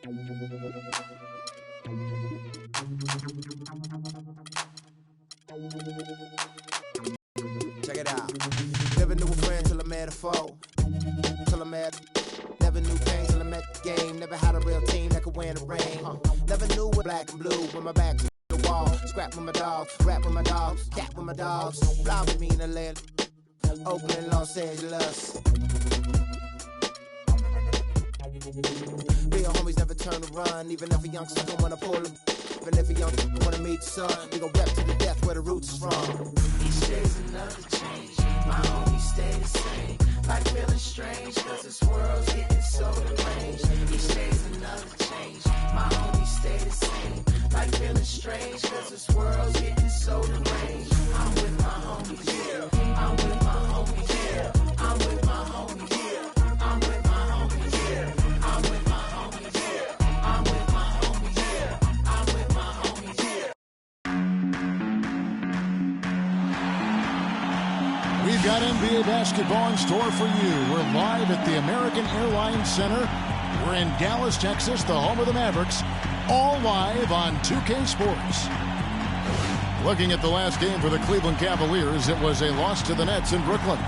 Check it out. Never knew a friend till I met a foe. Never knew pain till I met the game. Never had a real team that could win the rain. Never knew what black and blue when my back to the wall. Scrap with my dogs, rap with my dogs, cat with my dogs. Fly with me in the land. Oakland, Los Angeles. Real homies never turn to run. Even if a young sucker wanna pull him. Even if a young wanna meet the sun. We gon' rep to the death where the roots is from. Each day's another change. My homies stay the same. Like feeling strange, cause this world's getting so deranged. Each day's another change. My homies stay the same. Like feeling strange, cause this world's getting so deranged. I'm with my homies, yeah. I'm with my homies, yeah. I'm with my homies, yeah. I'm with my homies, yeah. I'm with my homies, yeah. I'm with my homies, yeah. I'm with my homies, yeah. We've got NBA basketball in store for you. We're live at the American Airlines Center. We're in Dallas, Texas, the home of the Mavericks. All live on 2K Sports. Looking at the last game for the Cleveland Cavaliers, it was a loss to the Nets in Brooklyn.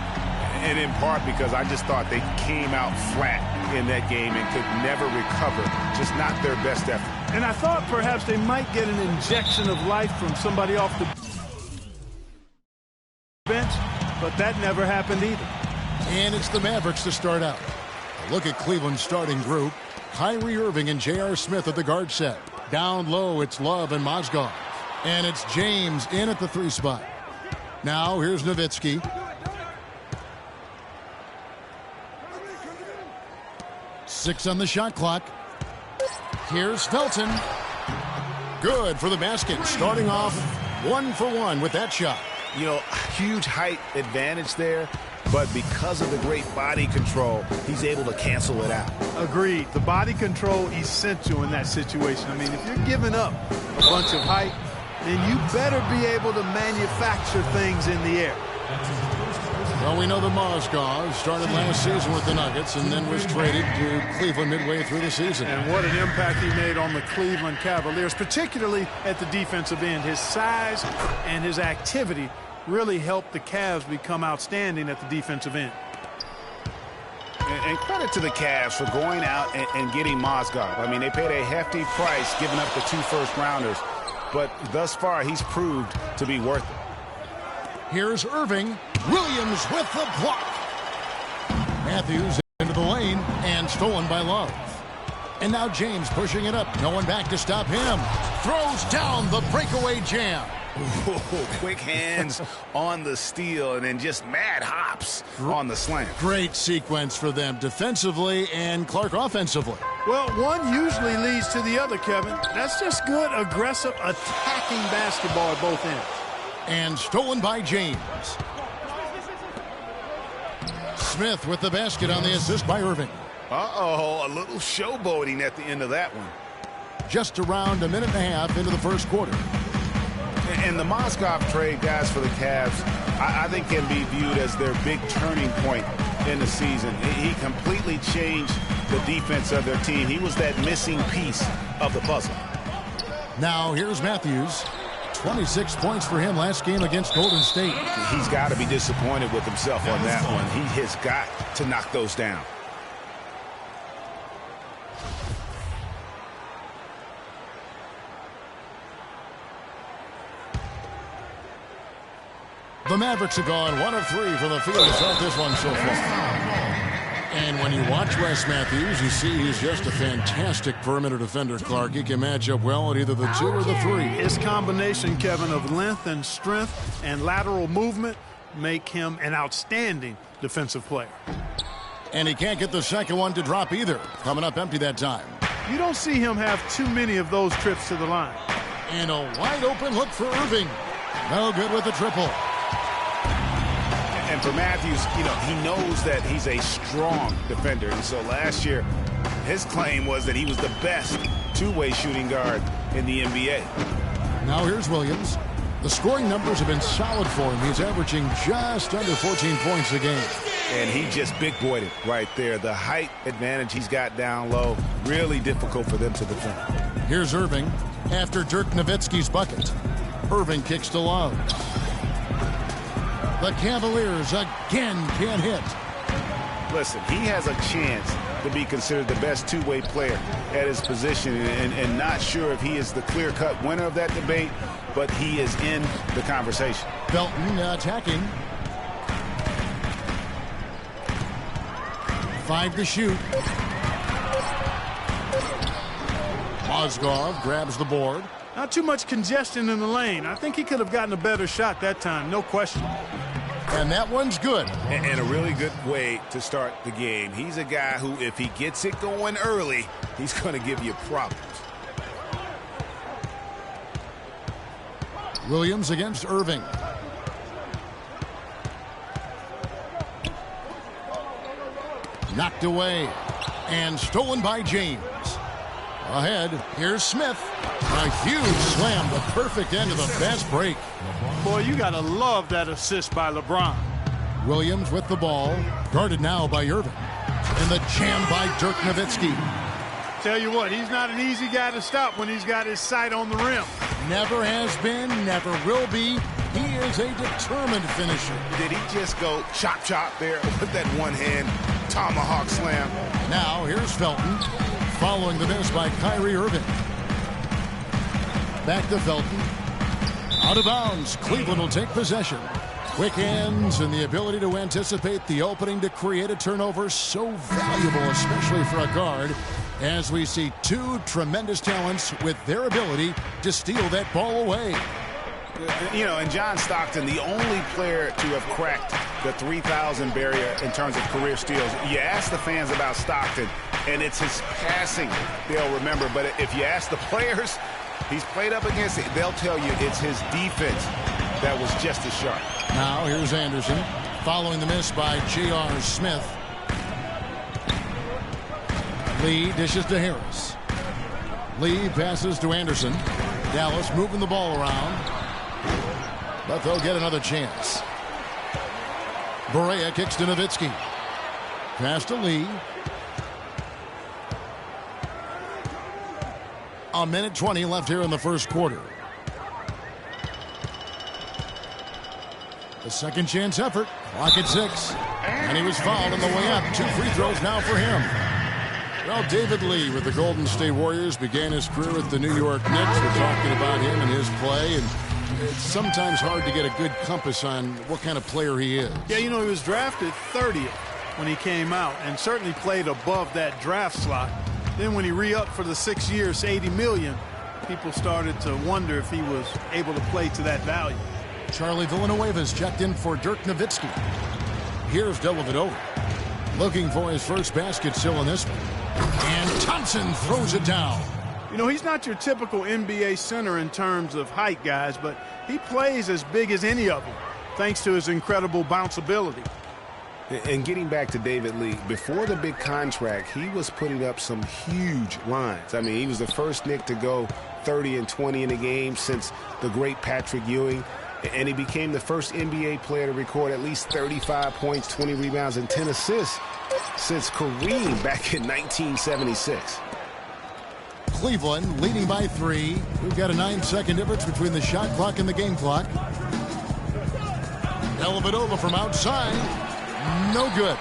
And in part because I just thought they came out flat in that game and could never recover. Just not their best effort. And I thought perhaps they might get an injection of life from somebody off the bench, but that never happened either. And it's the Mavericks to start out. A look at Cleveland's starting group. Kyrie Irving and J.R. Smith at the guard set. Down low, it's Love and Mozgov. And it's James in at the 3 spot. Now, here's Nowitzki. Six on the shot clock. Here's Felton. Good for the basket. Starting off 1 for 1 with that shot. You know, huge height advantage there, but because of the great body control, he's able to cancel it out. Agreed. The body control essential in that situation. I mean, if you're giving up a bunch of height, then you better be able to manufacture things in the air. Well, we know that Mozgov started last season with the Nuggets and then was traded to Cleveland midway through the season. And what an impact he made on the Cleveland Cavaliers, particularly at the defensive end. His size and his activity really helped the Cavs become outstanding at the defensive end. And credit to the Cavs for going out and getting Mozgov. I mean, they paid a hefty price giving up the 2 first-rounders, but thus far he's proved to be worth it. Here's Irving. Williams with the block. Matthews into the lane and stolen by Love. And now James pushing it up. No one back to stop him. Throws down the breakaway jam. Ooh, quick hands on the steal and then just mad hops on the slam. Great sequence for them defensively and Clark offensively. Well, one usually leads to the other, Kevin. That's just good, aggressive, attacking basketball at both ends. And stolen by James. Smith with the basket on the assist by Irving. Uh-oh, a little showboating at the end of that one. Just around a minute and a half into the first quarter. And the Mozgov trade, guys, for the Cavs, I think can be viewed as their big turning point in the season. He completely changed the defense of their team. He was that missing piece of the puzzle. Now here's Matthews. 26 points for him last game against Golden State. He's got to be disappointed with himself on that one. He has got to knock those down. The Mavericks have gone 1 of 3 from the field to start this one so far. And when you watch Wes Matthews, you see he's just a fantastic perimeter defender, Clark. He can match up well at either the 2 or the 3. His combination, Kevin, of length and strength and lateral movement make him an outstanding defensive player. And he can't get the second one to drop either. Coming up empty that time. You don't see him have too many of those trips to the line. And a wide open look for Irving. No good with the triple. And for Matthews, you know, he knows that he's a strong defender. And so last year, his claim was that he was the best two-way shooting guard in the NBA. Now here's Williams. The scoring numbers have been solid for him. He's averaging just under 14 points a game. And he just big-boyed it right there. The height advantage he's got down low, really difficult for them to defend. Here's Irving after Dirk Nowitzki's bucket. Irving kicks to Love. The Cavaliers again can't hit. Listen, he has a chance to be considered the best two-way player at his position, and not sure if he is the clear-cut winner of that debate, but he is in the conversation. Felton attacking. 5 to shoot. Mozgov grabs the board. Not too much congestion in the lane. I think he could have gotten a better shot that time, no question. And that one's good. And a really good way to start the game. He's a guy who, if he gets it going early, he's going to give you problems. Williams against Irving. Knocked away and stolen by James. Ahead, here's Smith. A huge slam, the perfect end of the fast break. Boy, you got to love that assist by LeBron. Williams with the ball, guarded now by Irving. And the jam by Dirk Nowitzki. Tell you what, he's not an easy guy to stop when he's got his sight on the rim. Never has been, never will be. He is a determined finisher. Did he just go chop there with that one-hand tomahawk slam? Now here's Felton, following the miss by Kyrie Irving. Back to Felton. Out of bounds. Cleveland will take possession. Quick hands and the ability to anticipate the opening to create a turnover, so valuable, especially for a guard, as we see two tremendous talents with their ability to steal that ball away. You know, and John Stockton, the only player to have cracked the 3,000 barrier in terms of career steals. You ask the fans about Stockton, and it's his passing they'll remember. But if you ask the players he's played up against, they'll tell you it's his defense that was just as sharp. Now here's Anderson, following the miss by J.R. Smith. Lee dishes to Harris. Lee passes to Anderson. Dallas moving the ball around. But they'll get another chance. Barea kicks to Nowitzki. Pass to Lee. A minute 20 left here in the first quarter. The second chance effort. Clock at 6. And he was fouled on the way up. 2 free throws now for him. Well, David Lee with the Golden State Warriors began his career with the New York Knicks. We're talking about him and his play, and it's sometimes hard to get a good compass on what kind of player he is. Yeah, you know, he was drafted 30th when he came out and certainly played above that draft slot. Then when he re-upped for the 6 years, $80 million, people started to wonder if he was able to play to that value. Charlie Villanueva's checked in for Dirk Nowitzki. Here's Dellavedova, looking for his first basket still in this one. And Thompson throws it down. You know, he's not your typical NBA center in terms of height, guys, but he plays as big as any of them, thanks to his incredible bounce ability. And getting back to David Lee, before the big contract, he was putting up some huge lines. I mean, he was the first Knick to go 30 and 20 in a game since the great Patrick Ewing. And he became the first NBA player to record at least 35 points, 20 rebounds, and 10 assists since Kareem back in 1976. Cleveland leading by 3. We've got a 9-second difference between the shot clock and the game clock. Dellavedova from outside. No good.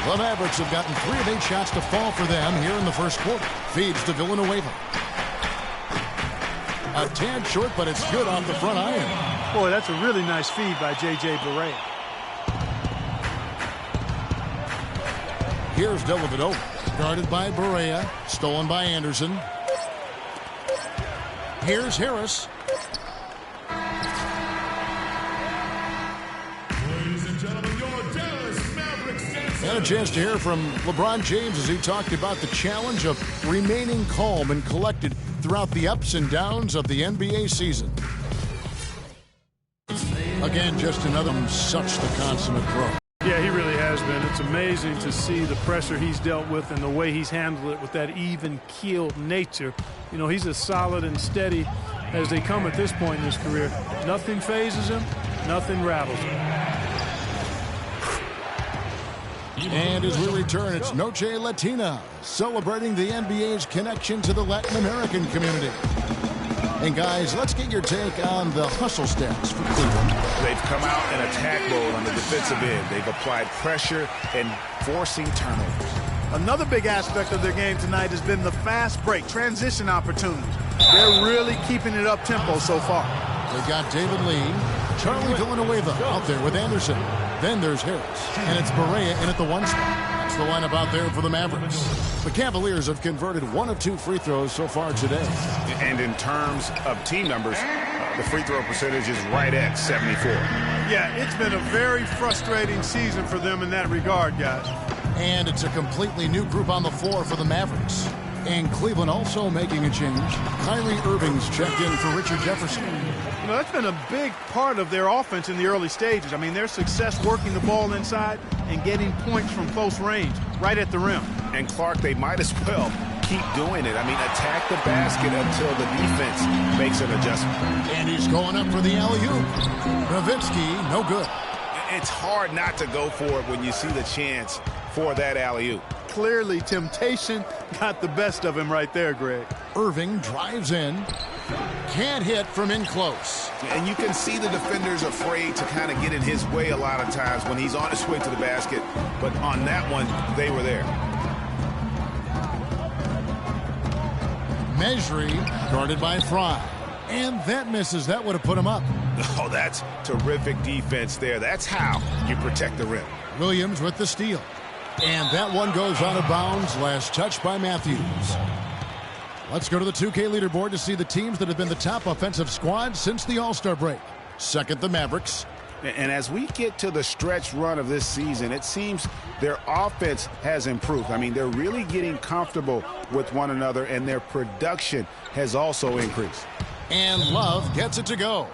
The Mavericks have gotten 3 of 8 shots to fall for them here in the first quarter. Feeds to Villanueva. A tad short, but it's good off the front iron. Boy, that's a really nice feed by J.J. Barea. Here's Dellavedova, guarded by Barea, stolen by Anderson. Here's Harris. Ladies and gentlemen, your Dallas Mavericks. And a chance to hear from LeBron James as he talked about the challenge of remaining calm and collected throughout the ups and downs of the NBA season. Again, just another such the consummate pro. Yeah, he really has been. It's amazing to see the pressure he's dealt with and the way he's handled it with that even-keeled nature. You know, he's as solid and steady as they come at this point in his career. Nothing phases him. Nothing rattles him. And as we return, it's Noche Latina, celebrating the NBA's connection to the Latin American community. And guys, let's get your take on the hustle stats for Cleveland. They've come out in attack mode on the defensive end. They've applied pressure and forcing turnovers. Another big aspect of their game tonight has been the fast break, transition opportunities. They're really keeping it up tempo so far. They've got David Lee, Charlie Villanueva out there with Anderson. Then there's Harris, and it's Barea in at the 1 spot. That's the lineup out there for the Mavericks. The Cavaliers have converted 1 of 2 free throws so far today. And in terms of team numbers, the free throw percentage is right at 74. Yeah, it's been a very frustrating season for them in that regard, guys. And it's a completely new group on the floor for the Mavericks. And Cleveland also making a change. Kyrie Irving's checked in for Richard Jefferson. You know, that's been a big part of their offense in the early stages. I mean, their success working the ball inside and getting points from close range, right at the rim. And Clark, they might as well keep doing it. I mean, attack the basket until the defense makes an adjustment. And he's going up for the alley-oop. Nowitzki, no good. It's hard not to go for it when you see the chance for that alley-oop. Clearly, temptation got the best of him right there, Greg. Irving drives in. Can't hit from in close. And you can see the defenders afraid to kind of get in his way a lot of times when he's on his way to the basket. But on that one, they were there. Mejri guarded by Fry. And that misses. That would have put him up. Oh, that's terrific defense there. That's how you protect the rim. Williams with the steal. And that one goes out of bounds. Last touch by Matthews. Let's go to the 2K leaderboard to see the teams that have been the top offensive squad since the All-Star break. Second, the Mavericks. And as we get to the stretch run of this season, it seems their offense has improved. I mean, they're really getting comfortable with one another, and their production has also increased. And Love gets it to go.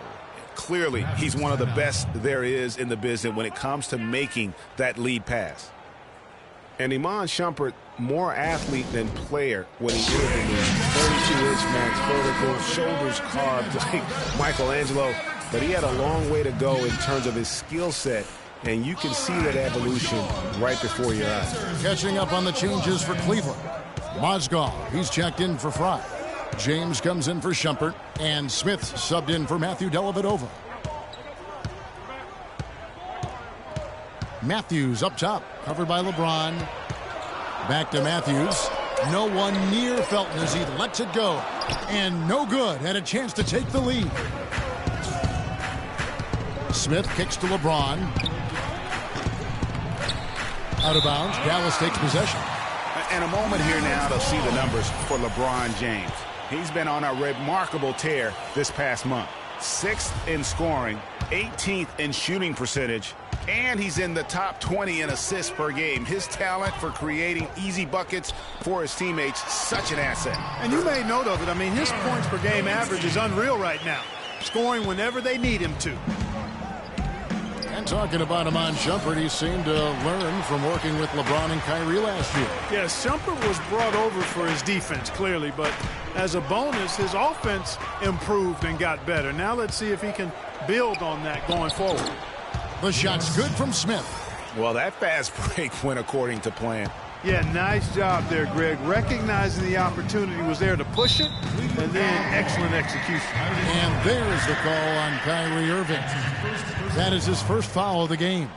Clearly, he's one of the best there is in the business when it comes to making that lead pass. And Iman Shumpert, more athlete than player when he entered the league. 32-inch max vertical, shoulders carved like Michelangelo. But he had a long way to go in terms of his skill set. And you can see that evolution right before your eyes. Catching up on the changes for Cleveland. Mozgov, he's checked in for Fry. James comes in for Shumpert. And Smith subbed in for Matthew Dellavedova. Matthews up top, covered by LeBron. Back to Matthews. No one near Felton as he lets it go. And no good. Had a chance to take the lead. Smith kicks to LeBron. Out of bounds. Dallas takes possession. And a moment here now to see the numbers for LeBron James. He's been on a remarkable tear this past month. 6th in scoring, 18th in shooting percentage, and he's in the top 20 in assists per game. His talent for creating easy buckets for his teammates, such an asset. And you made note of it. I mean, his points per game average is unreal right now, scoring whenever they need him to. And talking about Iman Shumpert, he seemed to learn from working with LeBron and Kyrie last year. Yes, Shumpert was brought over for his defense, clearly, but as a bonus, his offense improved and got better. Now let's see if he can build on that going forward. The shot's good from Smith. Well, that fast break went according to plan. Yeah, nice job there, Greg. Recognizing the opportunity was there to push it, and then excellent execution. And there's the call on Kyrie Irving. That is his first foul of the game.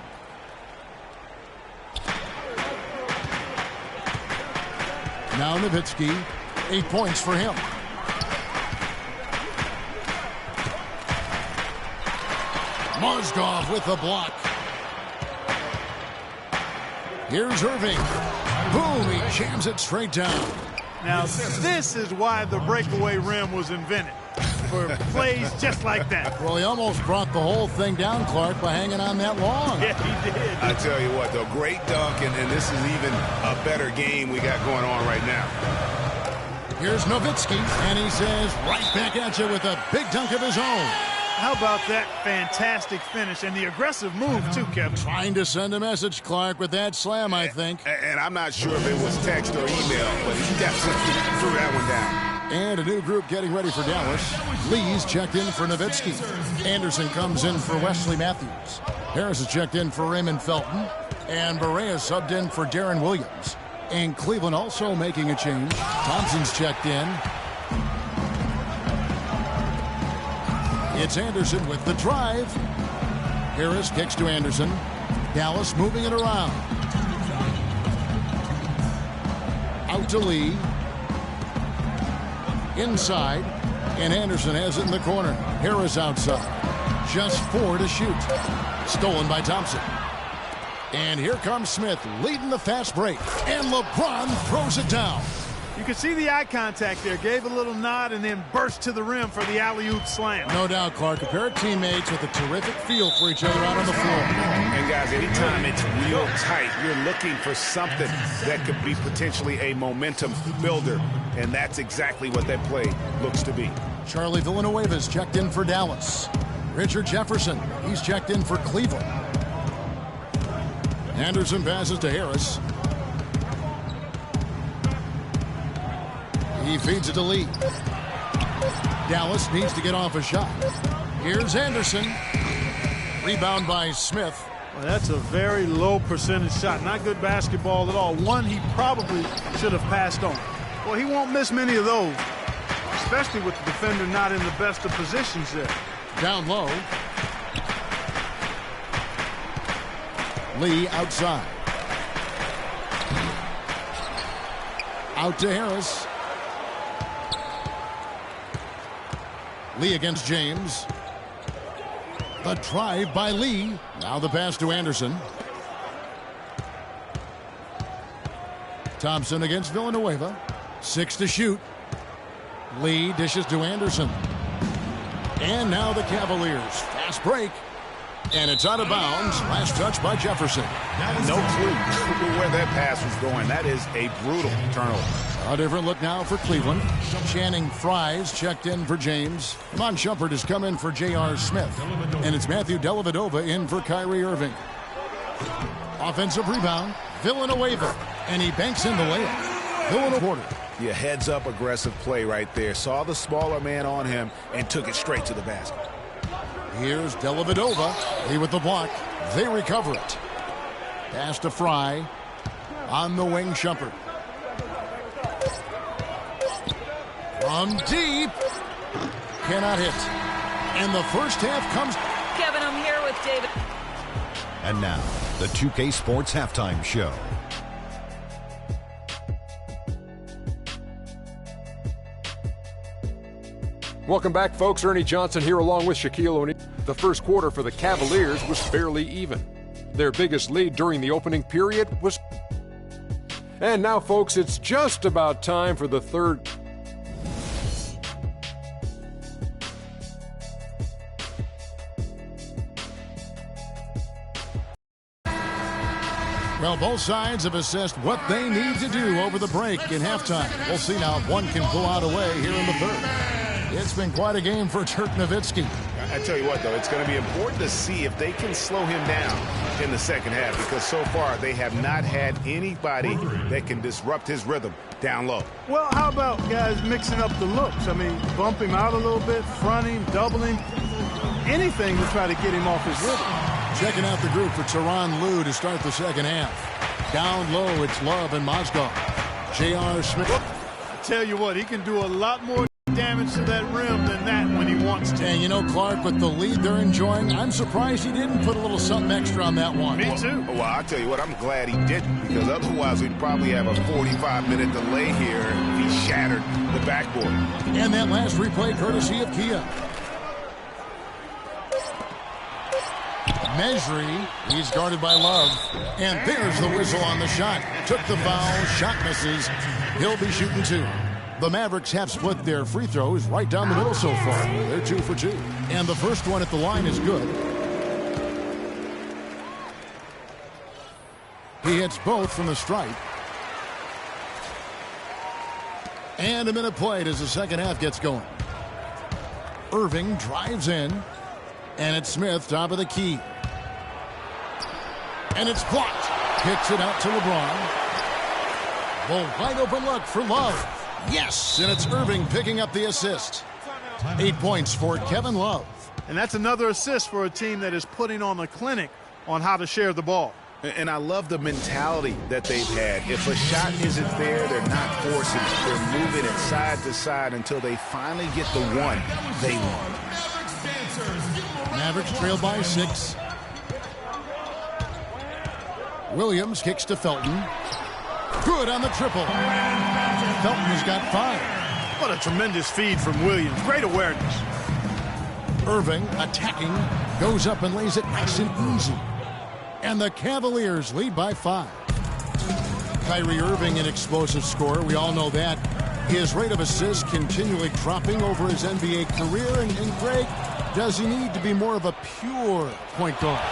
Now Nowitzki, 8 points for him. Mozgov with the block. Here's Irving. Boom, he jams it straight down. Now, this is why the breakaway rim was invented, for plays just like that. Well, he almost brought the whole thing down, Clark, by hanging on that long. Yeah, he did. I tell you what, though, great dunk, and this is even a better game we got going on right now. Here's Nowitzki, and he says right back at you with a big dunk of his own. How about that fantastic finish and the aggressive move, too, Kevin? Trying to send a message, Clark, with that slam, I think. And I'm not sure if it was text or email, but he definitely threw that one down. And a new group getting ready for Dallas. Lee's checked in for Nowitzki. Anderson comes in for Wesley Matthews. Harris is checked in for Raymond Felton. And Barea subbed in for Darren Williams. And Cleveland also making a change. Thompson's checked in. It's Anderson with the drive. Harris kicks to Anderson. Dallas moving it around. Out to Lee. Inside. And Anderson has it in the corner. Harris outside. Just 4 to shoot. Stolen by Thompson. And here comes Smith leading the fast break. And LeBron throws it down. You can see the eye contact there. Gave a little nod and then burst to the rim for the alley-oop slam. No doubt, Clark. A pair of teammates with a terrific feel for each other out on the floor. And guys, anytime it's real tight, you're looking for something that could be potentially a momentum builder. And that's exactly what that play looks to be. Charlie Villanueva's checked in for Dallas. Richard Jefferson, he's checked in for Cleveland. Anderson passes to Harris. He feeds it to Lee. Dallas needs to get off a shot. Here's Anderson. Rebound by Smith. Well, that's a very low percentage shot. Not good basketball at all. One he probably should have passed on. Well, he won't miss many of those, especially with the defender not in the best of positions there. Down low. Lee outside. Out to Harris. Lee against James. The drive by Lee. Now the pass to Anderson. Thompson against Villanueva. 6 to shoot. Lee dishes to Anderson. And now the Cavaliers. Fast break. And it's out of bounds. Last touch by Jefferson. No clue where that pass was going. That is a brutal turnover. A different look now for Cleveland. Channing Frye's checked in for James. Iman Shumpert has come in for J.R. Smith. And it's Matthew Dellavedova in for Kyrie Irving. Offensive rebound. Villanueva. And he banks in the layup. Villanueva. Yeah, heads up aggressive play right there. Saw the smaller man on him and took it straight to the basket. Here's Dellavedova. Lee with the block. They recover it. Pass to Frye. On the wing, Shumpert. From deep. Cannot hit. And the first half comes. Kevin, I'm here with David. And now, the 2K Sports Halftime Show. Welcome back, folks. Ernie Johnson here along with Shaquille O'Neal. The first quarter for the Cavaliers was fairly even. Their biggest lead during the opening period was... And now, folks, it's just about time for the third... Well, both sides have assessed what they need to do over the break in halftime. We'll see now if one can pull out a way here in the third. It's been quite a game for Dirk Nowitzki. I tell you what, though, it's going to be important to see if they can slow him down in the second half, because so far they have not had anybody that can disrupt his rhythm down low. Well, how about guys mixing up the looks? I mean, bump him out a little bit, fronting, doubling, anything to try to get him off his rhythm. Checking out the group for Tyronn Lue to start the second half. Down low, it's Love and Mozgov. J.R. Smith. I tell you what, he can do a lot more damage to that rim than that when he wants to. And you know, Clark, with the lead they're enjoying, I'm surprised he didn't put a little something extra on that one. Me too. Well, I'll tell you what, I'm glad he didn't, because otherwise we'd probably have a 45-minute delay here if he shattered the backboard. And that last replay courtesy of Kia. Mesri, he's guarded by Love. And there's the whistle on the shot. Took the foul, shot misses. He'll be shooting 2. The Mavericks have split their free throws right down the middle so far. They're 2 for 2. And the first one at the line is good. He hits both from the stripe. And a minute played as the second half gets going. Irving drives in. And it's Smith, top of the key. And it's blocked. Kicks it out to LeBron. The wide open look for Love. Yes, and it's Irving picking up the assist. 8 points for Kevin Love. And that's another assist for a team that is putting on a clinic on how to share the ball. And I love the mentality that they've had. If a shot isn't there, they're not forcing it. They're moving it side to side until they finally get the one they want. Mavericks trail by 6. Williams kicks to Felton. Good on the triple. Felton has got 5. What a tremendous feed from Williams. Great awareness. Irving attacking, goes up and lays it nice and easy. And the Cavaliers lead by 5. Kyrie Irving, an explosive scorer. We all know that. His rate of assists continually dropping over his NBA career. And Greg, does he need to be more of a pure point guard?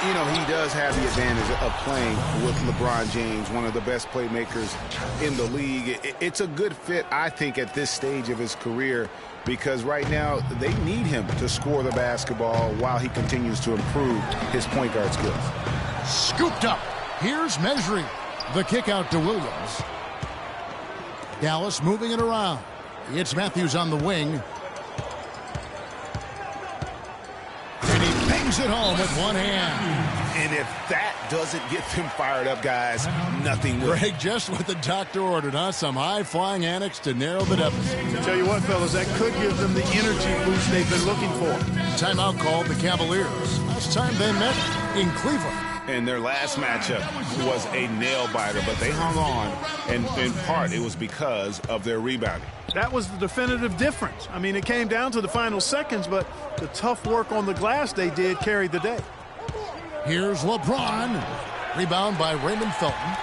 You know, he does have the advantage of playing with LeBron James, one of the best playmakers in the league. It's a good fit, I think, at this stage of his career, because right now they need him to score the basketball while he continues to improve his point guard skills. Scooped up. Here's Mesri. The kick out to Williams. Dallas moving it around. It's Matthews on the wing. And he bangs it home with one hand. And if that doesn't get them fired up, guys, nothing will. Greg, just what the doctor ordered, huh? Some high-flying annex to narrow the deficit. Tell you what, fellas, that could give them the energy boost they've been looking for. Timeout called the Cavaliers. Last time they met in Cleveland. And their last matchup was a nail-biter, but they hung on, and in part it was because of their rebounding. That was the definitive difference. I mean, it came down to the final seconds, but the tough work on the glass they did carried the day. Here's LeBron. Rebound by Raymond Felton.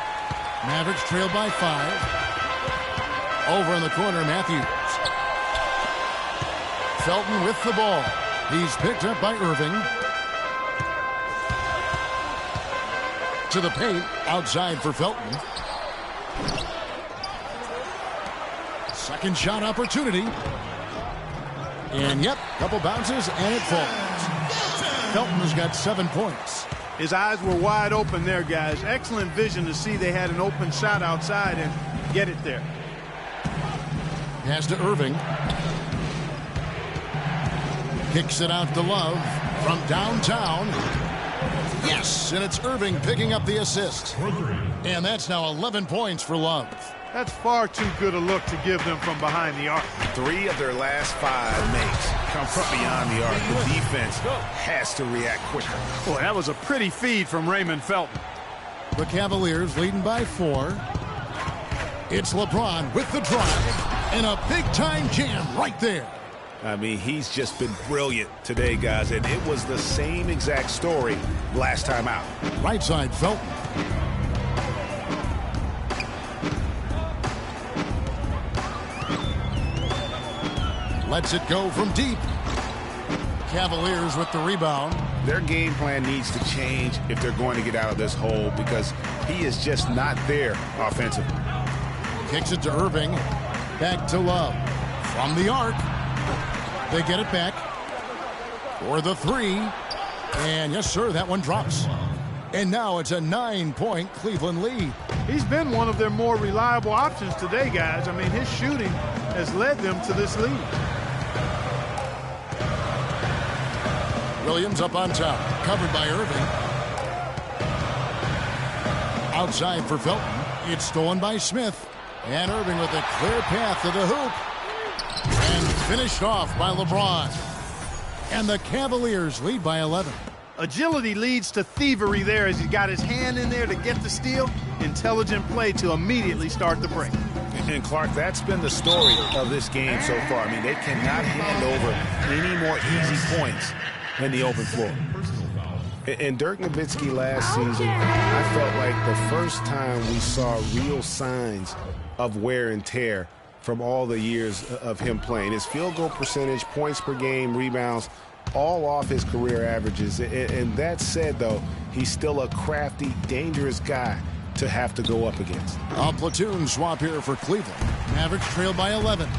Mavericks trail by 5. Over in the corner, Matthews. Felton with the ball. He's picked up by Irving. To the paint, outside for Felton. Second shot opportunity. And yep, couple bounces and it falls. Felton has got 7 points. His eyes were wide open there, guys. Excellent vision to see they had an open shot outside and get it there. Pass to Irving. Kicks it out to Love from downtown. Yes, and it's Irving picking up the assist. And that's now 11 points for Love. That's far too good a look to give them from behind the arc. 3 of their last 5 makes come from beyond the arc. The defense has to react quicker. Boy, that was a pretty feed from Raymond Felton. The Cavaliers leading by 4. It's LeBron with the drive and a big-time jam right there. I mean, he's just been brilliant today, guys, and it was the same exact story last time out. Right side, Felton. Lets it go from deep. Cavaliers with the rebound. Their game plan needs to change if they're going to get out of this hole, because he is just not there offensively. Kicks it to Irving. Back to Love. From the arc. They get it back for the 3. And yes, sir, that one drops. And now it's a 9-point Cleveland lead. He's been one of their more reliable options today, guys. I mean, his shooting has led them to this lead. Williams up on top, covered by Irving. Outside for Felton. It's stolen by Smith. And Irving with a clear path to the hoop. And finished off by LeBron. And the Cavaliers lead by 11. Agility leads to thievery there as he got his hand in there to get the steal. Intelligent play to immediately start the break. And Clark, that's been the story of this game so far. I mean, they cannot hand over any more easy points in the open floor. And Dirk Nowitzki last season, I felt like the first time we saw real signs of wear and tear from all the years of him playing. His field goal percentage, points per game, rebounds, all off his career averages. And that said, though, he's still a crafty, dangerous guy to have to go up against. A platoon swap here for Cleveland. Mavericks trail by 11.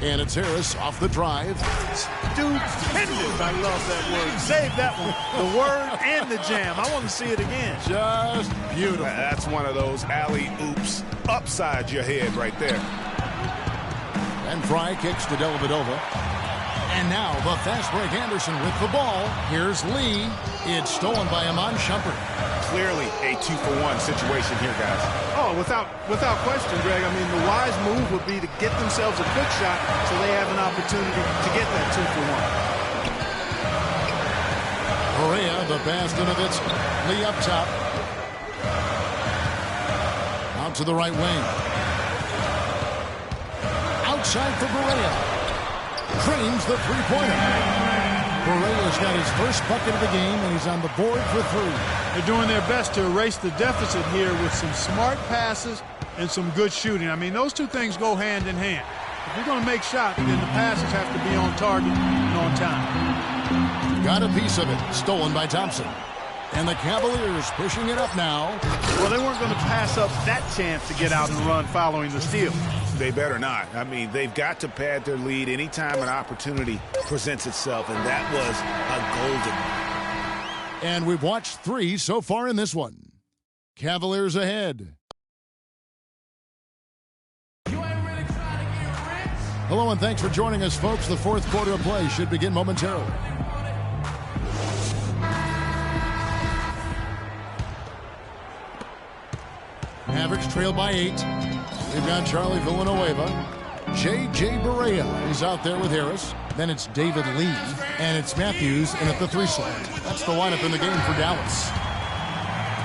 And it's Harris off the drive. Stupendous. I love that word. Save that one. The word and the jam. I want to see it again. Just beautiful. That's one of those alley-oops upside your head right there. And Fry kicks to Dellavedova. And now the fast break Anderson with the ball. Here's Lee. It's stolen by Iman Shumpert. Clearly a 2-for-1 situation here, guys. Oh, without question, Greg. I mean, the wise move would be to get themselves a quick shot so they have an opportunity to get that 2-for-1. Correa, the pass to Nowitzki. Lee up top. Out to the right wing. Outside for Correa. Drains the three-pointer. Correa's got his first bucket of the game, and he's on the board for 3. They're doing their best to erase the deficit here with some smart passes and some good shooting. I mean, those two things go hand in hand. If you're going to make shots, then the passes have to be on target and on time. Got a piece of it. Stolen by Thompson. And the Cavaliers pushing it up now. Well, they weren't going to pass up that chance to get out and run following the steal. They better not. I mean, they've got to pad their lead anytime an opportunity presents itself, and that was a golden one. And we've watched 3 so far in this one. Cavaliers ahead. Hello and thanks for joining us, folks. The fourth quarter of play should begin momentarily. Mavericks trail by 8. They've got Charlie Villanueva. J.J. Barea is out there with Harris. Then it's David Lee. And it's Matthews in at the 3 slot. That's the lineup in the game for Dallas.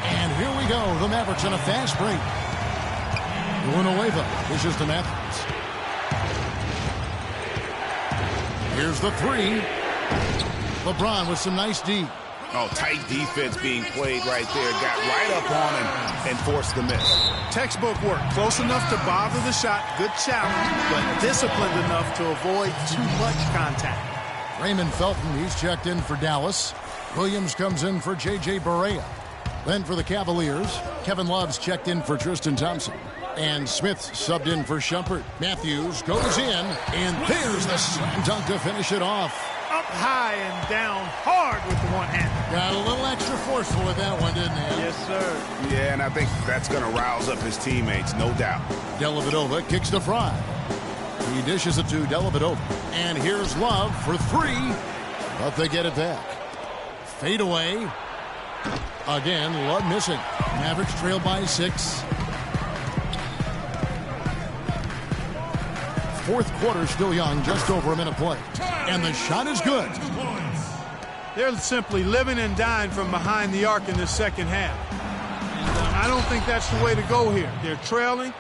And here we go. The Mavericks on a fast break. Villanueva dishes to Matthews. Here's the 3. LeBron with some nice D. Oh, tight defense being played right there. Got right up on him and forced the miss. Textbook work. Close enough to bother the shot. Good challenge, but disciplined enough to avoid too much contact. Raymond Felton, he's checked in for Dallas. Williams comes in for J.J. Barea. Then for the Cavaliers, Kevin Love's checked in for Tristan Thompson. And Smith subbed in for Shumpert. Matthews goes in, and there's the slam dunk to finish it off. Up high and down hard with the one hand. Got a little extra forceful with that one, didn't he? Yes, sir. Yeah, and I think that's going to rouse up his teammates, no doubt. Dellavedova kicks to Fry. He dishes it to Dellavedova. And here's Love for 3, but they get it back. Fade away. Again, Love missing. Mavericks trail by 6. Fourth quarter still young, just over a minute play. And the shot is good. They're simply living and dying from behind the arc in the second half. And I don't think that's the way to go here. They're trailing.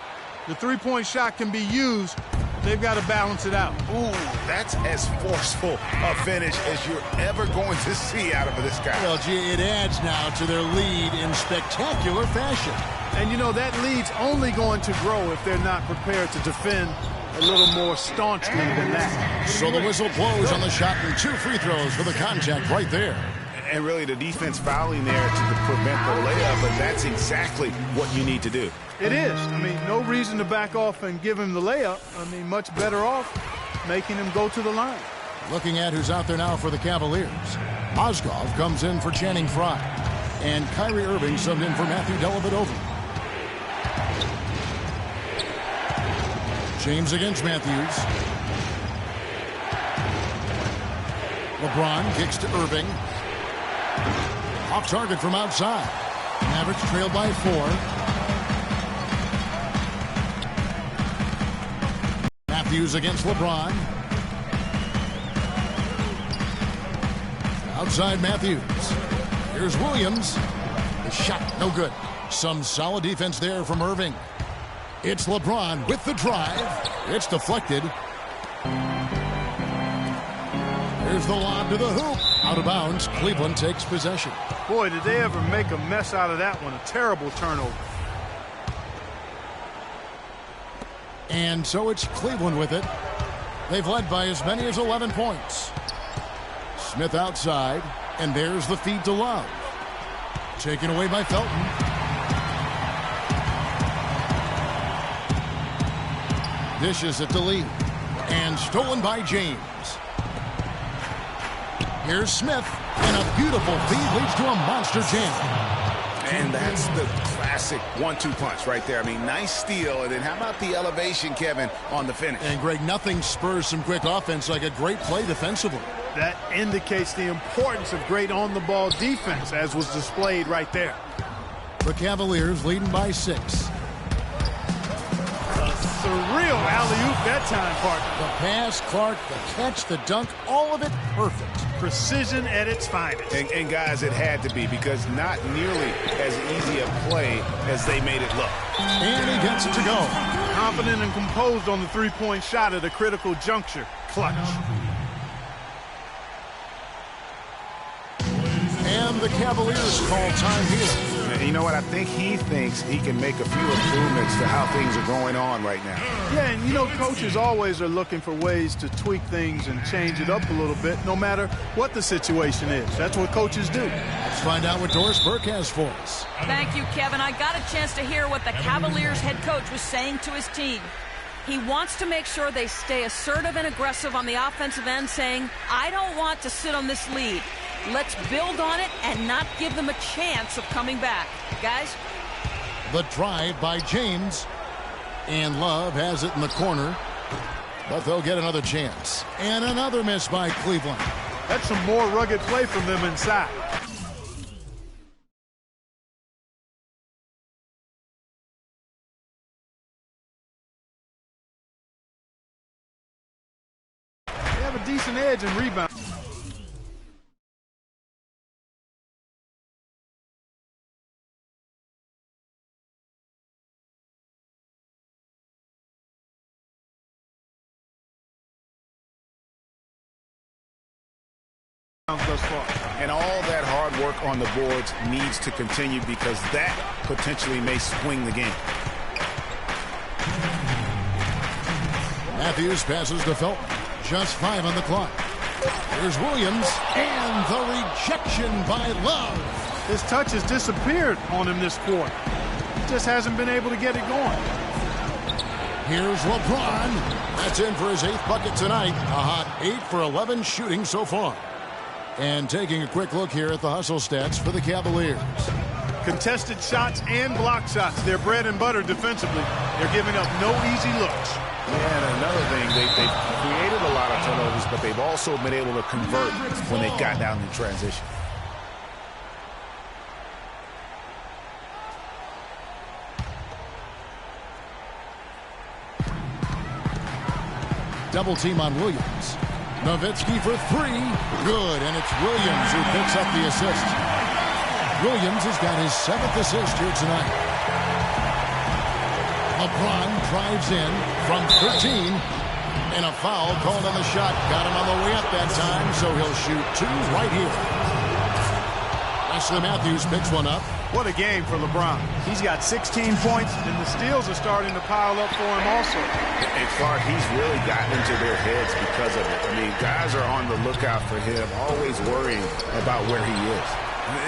The three-point shot can be used. They've got to balance it out. Ooh, that's as forceful a finish as you're ever going to see out of this guy. Well, gee, it adds now to their lead in spectacular fashion. And, you know, that lead's only going to grow if they're not prepared to defend a little more staunchly than that. So the whistle blows on the shot and 2 free throws for the contact right there. And really the defense fouling there to prevent the layup, but that's exactly what you need to do. It is. I mean, no reason to back off and give him the layup. I mean, much better off making him go to the line. Looking at who's out there now for the Cavaliers. Mozgov comes in for Channing Frye. And Kyrie Irving subbed in for Matthew Dellavedova. James against Matthews. LeBron kicks to Irving. Off target from outside. Mavericks trail by 4. Matthews against LeBron. Outside Matthews. Here's Williams. The shot, no good. Some solid defense there from Irving. It's LeBron with the drive. It's deflected. Here's the lob to the hoop. Out of bounds. Cleveland takes possession. Boy, did they ever make a mess out of that one. A terrible turnover. And so it's Cleveland with it. They've led by as many as 11 points. Smith outside. And there's the feed to Love. Taken away by Felton. Dishes it to Lee. And stolen by James. Here's Smith. And a beautiful feed leads to a monster jam. And that's the classic 1-2 punch right there. I mean, nice steal. And then how about the elevation, Kevin, on the finish? And, Greg, nothing spurs some quick offense like a great play defensively. That indicates the importance of great on-the-ball defense, as was displayed right there. The Cavaliers leading by 6. Surreal alley-oop that time, partner. The pass, Clark, the catch, the dunk, all of it perfect. Precision at its finest. And guys, it had to be, because not nearly as easy a play as they made it look. And he gets it to go. Confident and composed on the three-point shot at a critical juncture. Clutch. And the Cavaliers call time here. You know what? I think he thinks he can make a few improvements to how things are going on right now. Yeah, and you know, coaches always are looking for ways to tweak things and change it up a little bit, no matter what the situation is. That's what coaches do. Let's find out what Doris Burke has for us. Thank you, Kevin. I got a chance to hear what the Cavaliers head coach was saying to his team. He wants to make sure they stay assertive and aggressive on the offensive end, saying, I don't want to sit on this lead. Let's build on it and not give them a chance of coming back. Guys? The drive by James. And Love has it in the corner. But they'll get another chance. And another miss by Cleveland. That's some more rugged play from them inside. They have a decent edge in rebound. Thus far. And all that hard work on the boards needs to continue, because that potentially may swing the game. Matthews passes to Felton. Just 5 on the clock. Here's Williams, and the rejection by Love. His touch has disappeared on him this quarter. He just hasn't been able to get it going. Here's LeBron. That's in for his 8th bucket tonight. A hot 8 for 11 shooting so far. And taking a quick look here at the hustle stats for the Cavaliers. Contested shots and block shots. They're bread and butter defensively. They're giving up no easy looks. Yeah, and another thing, they've created a lot of turnovers, but they've also been able to convert when they got down in transition. Double team on Williams. Nowitzki for 3. Good, and it's Williams who picks up the assist. Williams has got his 7th assist here tonight. LeBron drives in from 13. And a foul called on the shot. Got him on the way up that time, so he'll shoot 2 right here. Wesley Matthews picks one up. What a game for LeBron. He's got 16 points, and the steals are starting to pile up for him also. And Clark, he's really gotten into their heads because of it. I mean, guys are on the lookout for him, always worrying about where he is.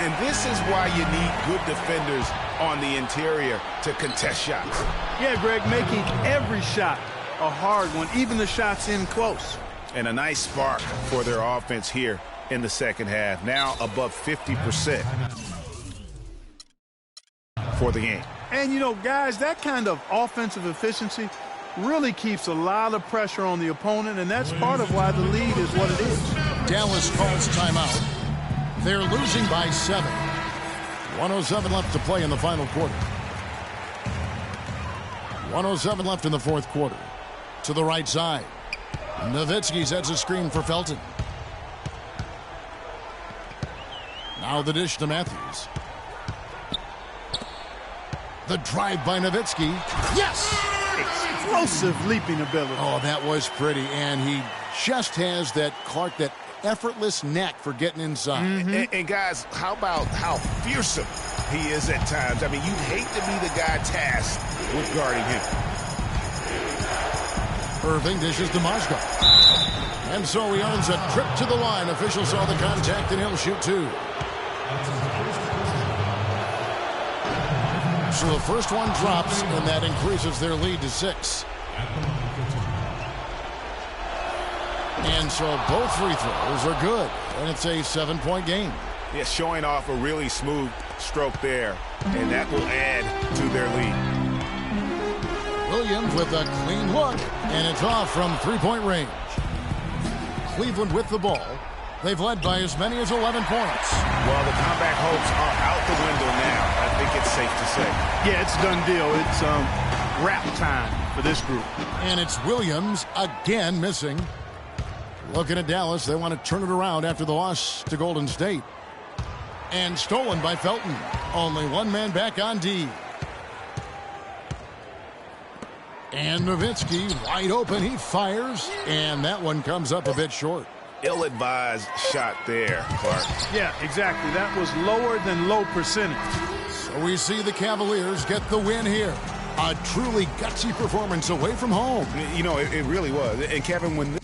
And this is why you need good defenders on the interior to contest shots. Yeah, Greg, making every shot a hard one, even the shots in close. And a nice spark for their offense here in the second half. Now above 50% for the game. And, you know, guys, that kind of offensive efficiency really keeps a lot of pressure on the opponent, and that's part of why the lead is what it is. Dallas calls timeout. They're losing by 7. 107 left to play in the final quarter. 107 left in the fourth quarter. To the right side. Nowitzki sets a screen for Felton. Now the dish to Matthews. The drive by Nowitzki. Yes! Explosive leaping ability. Oh, that was pretty. And he just has that, Clark, that effortless knack for getting inside. And guys, how about how fearsome he is at times? I mean, you'd hate to be the guy tasked with guarding him. Irving dishes to Mozgov. And so he earns a trip to the line. Officials saw the contact, and he'll shoot 2. So the first one drops, and that increases their lead to 6. And so both free throws are good, and it's a 7-point game. Yeah, showing off a really smooth stroke there and that will add to their lead. Williams with a clean look, and it's off from three-point range. Cleveland with the ball. They've led by as many as 11 points. Well, the comeback hopes are out the window now. I think it's safe to say. Yeah, it's a done deal. It's wrap time for this group. And it's Williams again missing. Looking at Dallas, they want to turn it around after the loss to Golden State. And stolen by Felton. Only one man back on D. And Nowitzki wide open. He fires. And that one comes up a bit short. Ill-advised shot there, Clark. Yeah, exactly. That was lower than low percentage. So we see the Cavaliers get the win here. A truly gutsy performance away from home. You know, it really was. And Kevin, when